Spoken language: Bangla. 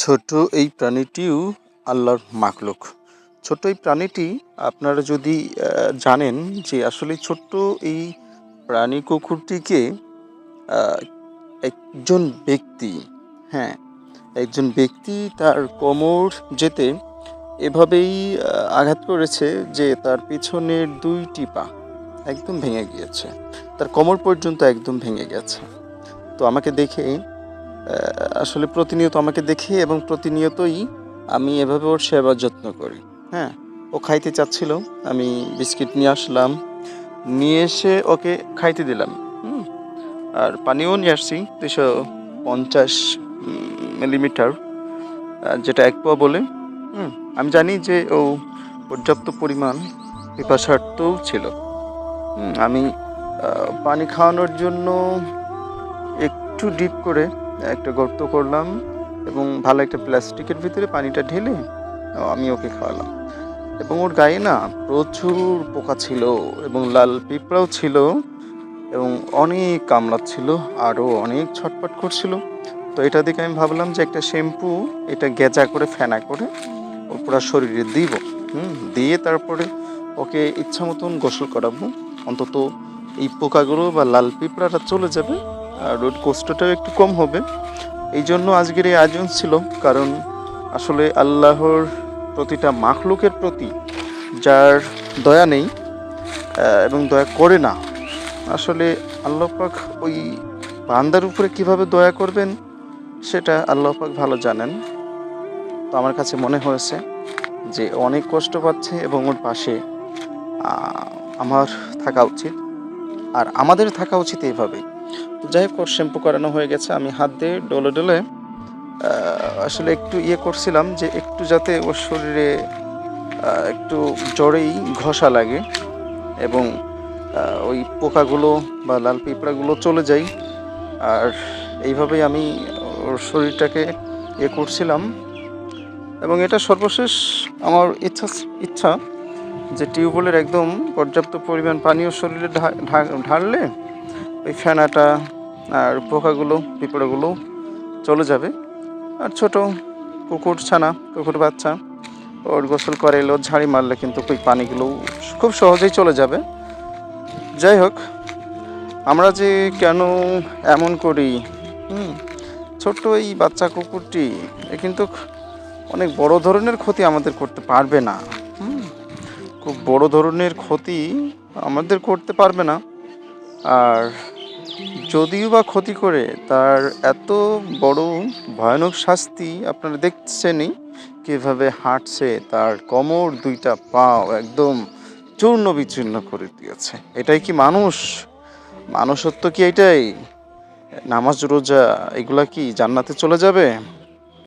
ছোট এই প্রাণীটিও আল্লাহর মাখলুক। ছোট্ট এই প্রাণীটি আপনারা যদি জানেন যে আসলে ছোট্ট এই প্রাণী কুকুরটিকে আ একজন ব্যক্তি, হ্যাঁ, একজন ব্যক্তি তার কোমর যেতে এভাবেই আঘাত করেছে যে তার পেছনের ২ টি পা একদম ভেঙে গিয়েছে। তার কোমর পর্যন্ত একদম ভেঙে গেছে। তো আমাকে দেখে আসলে প্রতিনিয়ত আমাকে দেখে এবং প্রতিনিয়তই আমি এভাবে ওর সেবা যত্ন করি। হ্যাঁ? ও খাইতে চাচ্ছিল, আমি বিস্কিট নিয়ে আসলাম। নিয়ে এসে ওকে খাইতে দিলাম। হুম? আর পানিও নিয়ে আসছি ২৫০ মিলিমিটার, যেটা ১ পোয়া বলে। হুম? আমি জানি যে ও পর্যাপ্ত পরিমাণ পিপাসার্তও ছিল। আমি আ পানি খাওয়ানোর জন্য একটু ডিপ করে একটা গর্ত করলাম এবং ভালো একটা প্লাস্টিকের ভিতরে পানিটা ঢেলে আমি ওকে খাওয়ালাম। এবং ওর গায়ে না প্রচুর পোকা ছিল এবং লাল পিঁপড়াও ছিল এবং অনেক কামড়াচ্ছিল, আরও অনেক ছটফট করছিল। তো এটা দেখে আমি ভাবলাম যে একটা শ্যাম্পু এটা গেঁজা করে ফেনা করে ওর পুরা শরীরে দিব। দিয়ে তারপরে ওকে ইচ্ছা মতন গোসল করাবো। অন্তত এই পোকাগুলো বা লাল পিঁপড়াটা চলে যাবে আর ওর কষ্টটাও একটু কম হবে। এই জন্য আজকের এই আয়োজন ছিল, কারণ আসলে আল্লাহর প্রতিটা মাখলুকের প্রতি যার দয়া নেই এবং দয়া করে না, আসলে আল্লাহ পাক ওই বান্দার উপরে কিভাবে দয়া করবেন সেটা আল্লাহ পাক ভালো জানেন। তো আমার কাছে মনে হয়েছে যে অনেক কষ্ট পাচ্ছে এবং ওর পাশে আমার থাকা উচিত, আর আমাদের থাকা উচিত এইভাবেই। তো যাই হোক, ওর শ্যাম্পু করানো হয়ে গেছে। আমি হাত দিয়ে ডলে ডলে আসলে একটু করছিলাম যে একটু যাতে ওর শরীরে একটু জোরেই ঘষা লাগে এবং ওই পোকাগুলো বা লাল পিঁপড়াগুলো চলে যায়। আর এইভাবেই আমি ওর শরীরটাকে করছিলাম এবং এটা সর্বশেষ আমার ইচ্ছা যে টিউবওয়েলের একদম পর্যাপ্ত পরিমাণ পানি ওর শরীরে ঢাললে ওই ফেনাটা আর পোকাগুলো পিঁপড়াগুলো চলে যাবে। আর ছোট কুকুর বাচ্চা ওর গোসল করাইলে ওর ঝাড়ি মারলে কিন্তু ওই পানিগুলো খুব সহজেই চলে যাবে। যাই হোক, আমরা যে কেন এমন করি, ছোট্ট এই বাচ্চা কুকুরটি কিন্তু অনেক বড় ধরনের ক্ষতি আমাদের করতে পারবে না। খুব বড় ধরনের ক্ষতি আমাদের করতে পারবে না। আর যদিও বা ক্ষতি করে, তার এত বড় ভয়ানক শাস্তি আপনারা দেখছেনই কিভাবে হাঁটছে, তার কোমর ২টা পাও একদম চূর্ণ বিচূর্ণ করে দিয়েছে। এটাই কি মানুষ? মানুষত্ব কি এটাই? নামাজ রোজা এগুলা কি জান্নাতে চলে যাবে?